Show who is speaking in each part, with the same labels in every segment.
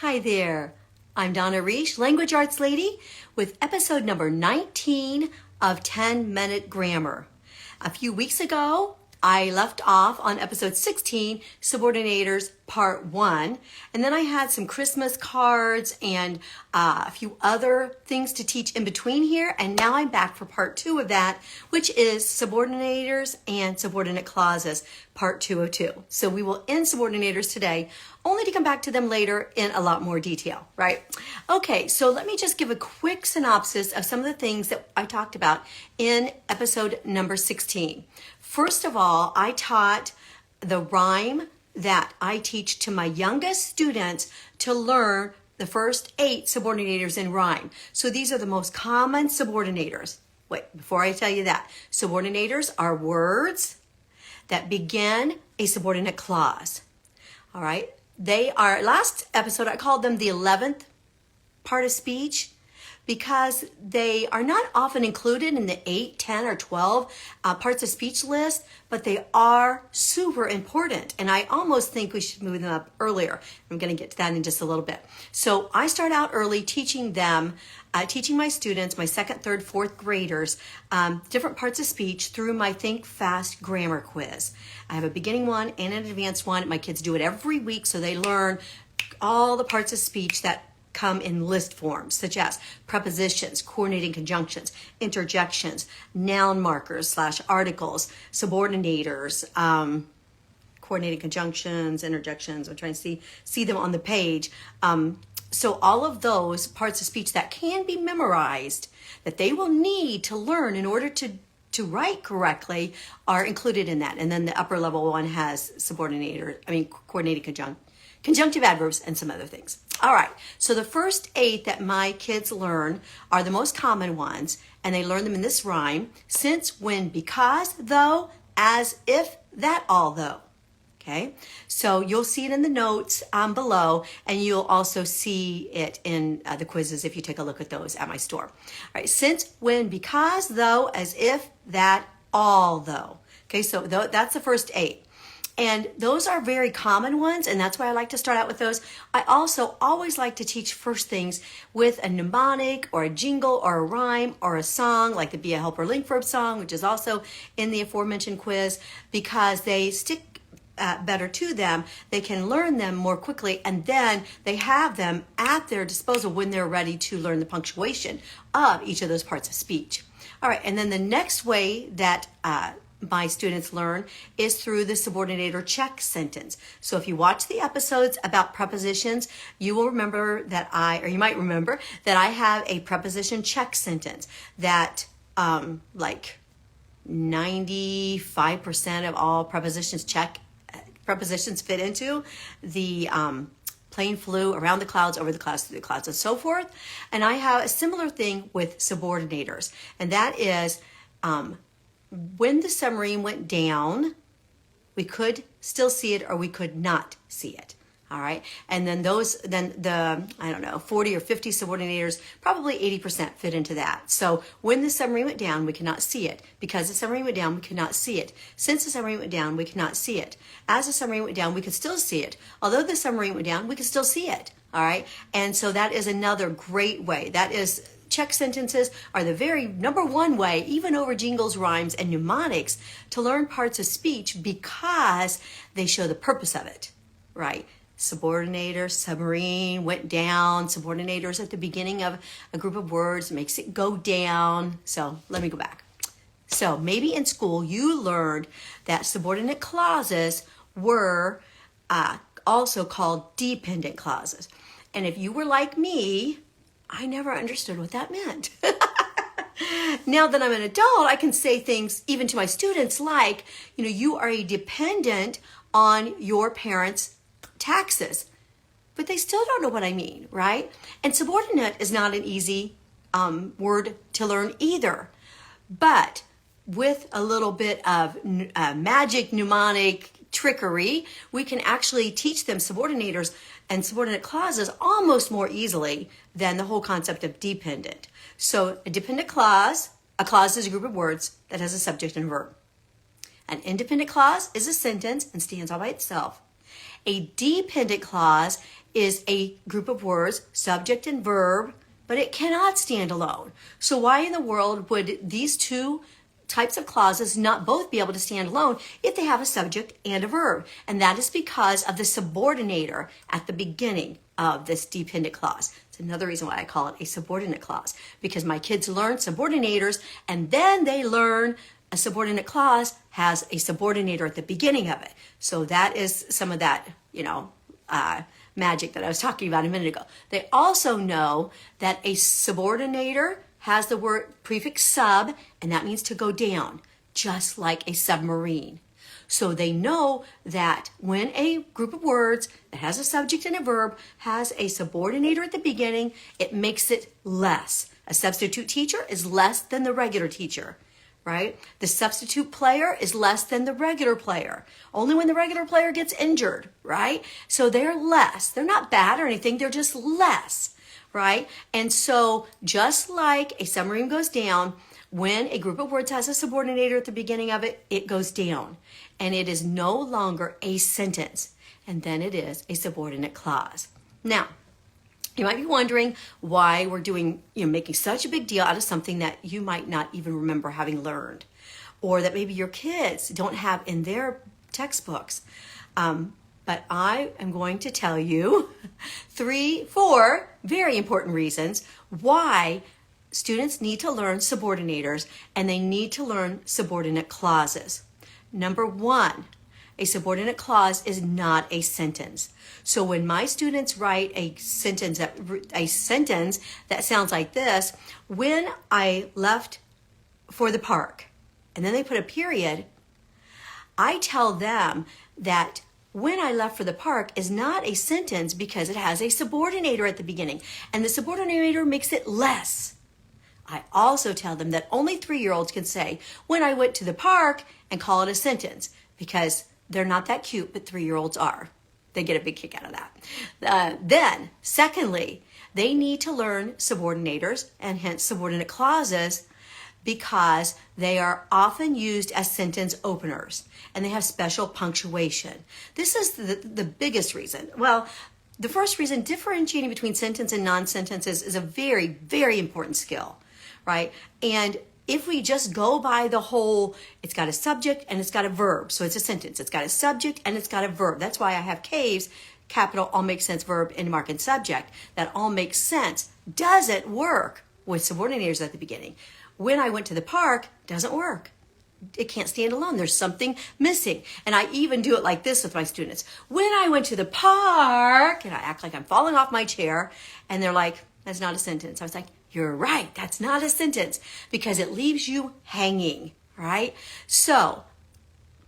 Speaker 1: Hi there, I'm Donna Reish, Language Arts Lady, with episode number 19 of 10-Minute Grammar. A few weeks ago, I left off on episode 16, Subordinators Part 1, and then I had some Christmas cards and a few other things to teach in between here, and now I'm back for Part 2 of that, which is Subordinators and Subordinate Clauses, Part 202. So we will end Subordinators today, only to come back to them later in a lot more detail, right? Okay, so let me just give a quick synopsis of some of the things that I talked about in episode number 16. First of all, I taught the rhyme that I teach to my youngest students to learn the first 8 subordinators in rhyme. So these are the most common subordinators. Wait, before I tell you that, subordinators are words that begin a subordinate clause. All right, they are, last episode I called them the 11th part of speech, because they are not often included in the 8, 10, or 12 parts of speech list, but they are super important. And I almost think we should move them up earlier. I'm going to get to that in just a little bit. So I start out early teaching them, teaching my students, my 2nd, 3rd, 4th graders, different parts of speech through my Think Fast grammar quiz. I have a beginning one and an advanced one. My kids do it every week, so they learn all the parts of speech that come in list forms, such as prepositions, coordinating conjunctions, interjections, noun markers / articles, subordinators, coordinating conjunctions, interjections. I'm trying to see them on the page. So all of those parts of speech that can be memorized, that they will need to learn in order to write correctly, are included in that. And then the upper level one has coordinating conjunctive adverbs, and some other things. All right, so the first 8 that my kids learn are the most common ones, and they learn them in this rhyme: since, when, because, though, as, if, that, although. Okay, so you'll see it in the notes below, and you'll also see it in the quizzes if you take a look at those at my store. All right, since, when, because, though, as, if, that, although. Okay, so that's the first 8. And those are very common ones, and that's why I like to start out with those. I also always like to teach first things with a mnemonic or a jingle or a rhyme or a song, like the Be a Helper Link Verb song, which is also in the aforementioned quiz, because they stick better to them. They can learn them more quickly, and then they have them at their disposal when they're ready to learn the punctuation of each of those parts of speech. All right, and then the next way that my students learn is through the Subordinator-Check Sentence. So if you watch the episodes about prepositions, you will remember that you might remember that I have a preposition check sentence that like 95% of all prepositions fit into the plane flew around the clouds, over the clouds, through the clouds, and so forth. And I have a similar thing with subordinators, and that is when the submarine went down, we could still see it or we could not see it. All right. And then the 40 or 50 subordinators, probably 80% fit into that. So when the submarine went down, we cannot see it. Because the submarine went down, we could not see it. Since the submarine went down, we could not see it. As the submarine went down, we could still see it. Although the submarine went down, we could still see it. All right. And so that is another great way. That is, check sentences are the very number one way, even over jingles, rhymes, and mnemonics, to learn parts of speech, because they show the purpose of it, right? Subordinator, submarine, went down. Subordinators at the beginning of a group of words makes it go down. So let me go back. So maybe in school you learned that subordinate clauses were also called dependent clauses. And if you were like me, I never understood what that meant. Now that I'm an adult, I can say things even to my students like, you are a dependent on your parents' taxes. But they still don't know what I mean, right? And subordinate is not an easy word to learn either. But with a little bit of magic mnemonic trickery, we can actually teach them subordinators and subordinate clauses almost more easily than the whole concept of dependent. So a dependent clause, a clause is a group of words that has a subject and verb. An independent clause is a sentence and stands all by itself. A dependent clause is a group of words, subject and verb, but it cannot stand alone. So why in the world would these two types of clauses not both be able to stand alone if they have a subject and a verb? And that is because of the subordinator at the beginning of this dependent clause. It's another reason why I call it a subordinate clause, because my kids learn subordinators and then they learn a subordinate clause has a subordinator at the beginning of it. So that is some of that, magic that I was talking about a minute ago. They also know that a subordinator has the word prefix sub, and that means to go down, just like a submarine. So they know that when a group of words that has a subject and a verb has a subordinator at the beginning, it makes it less. A substitute teacher is less than the regular teacher, right? The substitute player is less than the regular player. Only when the regular player gets injured, right? So they're less. They're not bad or anything. They're just less, right? And so just like a submarine goes down, when a group of words has a subordinator at the beginning of it, it goes down. And it is no longer a sentence. And then it is a subordinate clause. Now, you might be wondering why we're making such a big deal out of something that you might not even remember having learned, or that maybe your kids don't have in their textbooks. But I am going to tell you 4 very important reasons why students need to learn subordinators and they need to learn subordinate clauses. Number 1, a subordinate clause is not a sentence. So when my students write a sentence that sounds like this, when I left for the park, and then they put a period, I tell them that when I left for the park is not a sentence because it has a subordinator at the beginning, and the subordinator makes it less. I also tell them that only 3-year-olds can say, when I went to the park, and call it a sentence, because they're not that cute, but 3-year-olds are. They get a big kick out of that. Then, secondly, they need to learn subordinators and hence subordinate clauses because they are often used as sentence openers and they have special punctuation. This is the biggest reason. Well, the first reason, differentiating between sentence and non-sentences is a very, very important skill, right? And if we just go by the whole, it's got a subject and it's got a verb, so it's a sentence. It's got a subject and it's got a verb. That's why I have caves, capital, all makes sense, verb, end mark, and subject. That all makes sense doesn't work with subordinators at the beginning. When I went to the park, doesn't work. It can't stand alone. There's something missing. And I even do it like this with my students. When I went to the park, and I act like I'm falling off my chair, and they're like, that's not a sentence. I was like, you're right, that's not a sentence because it leaves you hanging, right? So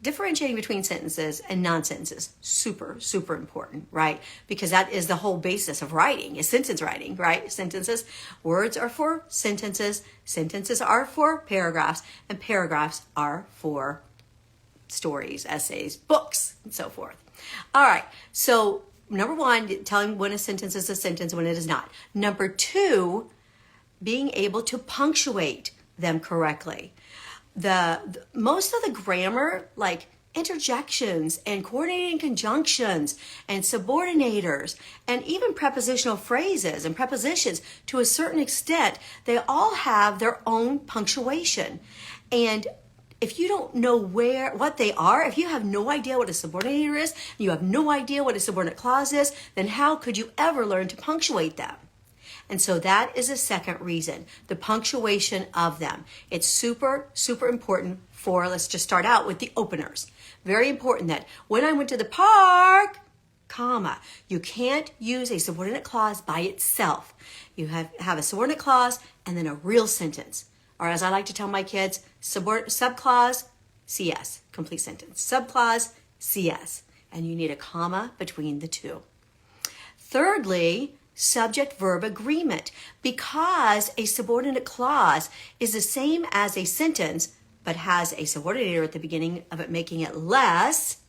Speaker 1: differentiating between sentences and non-sentences, super, super important, right? Because that is the whole basis of writing, is sentence writing, right? Sentences, words are for sentences, sentences are for paragraphs, and paragraphs are for stories, essays, books, and so forth. All right, so number 1, telling when a sentence is a sentence, when it is not. Number 2, being able to punctuate them correctly. The most of the grammar, like interjections and coordinating conjunctions and subordinators and even prepositional phrases and prepositions, to a certain extent, they all have their own punctuation. And if you don't know what they are, if you have no idea what a subordinator is, you have no idea what a subordinate clause is, then how could you ever learn to punctuate them? And so that is a second reason, the punctuation of them. It's super, super important for, let's just start out with the openers. Very important that when I went to the park, comma, you can't use a subordinate clause by itself. You have a subordinate clause and then a real sentence. Or as I like to tell my kids, subclause, CS, complete sentence. Subclause, CS. And you need a comma between the two. Thirdly, subject-verb agreement. Because a subordinate clause is the same as a sentence, but has a subordinator at the beginning of it making it less,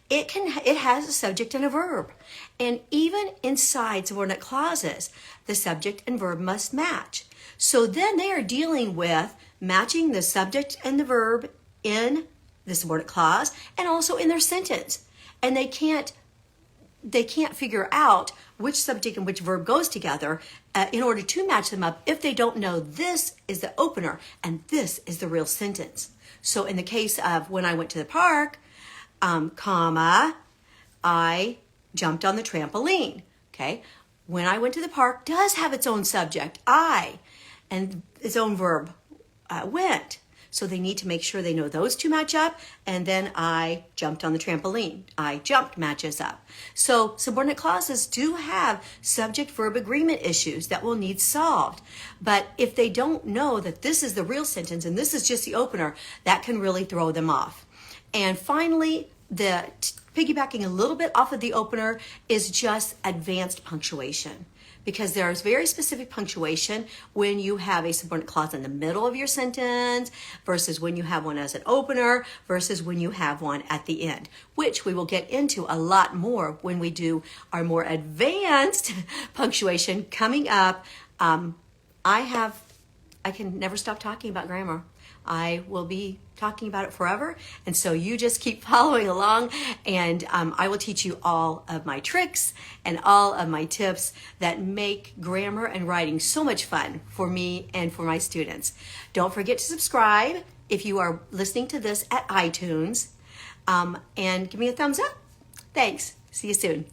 Speaker 1: it has a subject and a verb. And even inside subordinate clauses, the subject and verb must match. So then they are dealing with matching the subject and the verb in the subordinate clause and also in their sentence. And they can't they can't figure out which subject and which verb goes together in order to match them up if they don't know this is the opener and this is the real sentence. So in the case of when I went to the park, comma, I jumped on the trampoline. Okay. When I went to the park does have its own subject, I, and its own verb, went. So they need to make sure they know those two match up, and then I jumped on the trampoline. I jumped matches up. So subordinate clauses do have subject-verb agreement issues that will need solved. But if they don't know that this is the real sentence and this is just the opener, that can really throw them off. And finally, piggybacking a little bit off of the opener is just advanced punctuation. Because there's very specific punctuation when you have a subordinate clause in the middle of your sentence versus when you have one as an opener versus when you have one at the end, which we will get into a lot more when we do our more advanced punctuation coming up. I can never stop talking about grammar. I will be talking about it forever. And so you just keep following along, and I will teach you all of my tricks and all of my tips that make grammar and writing so much fun for me and for my students. Don't forget to subscribe if you are listening to this at iTunes, and give me a thumbs up. Thanks. See you soon.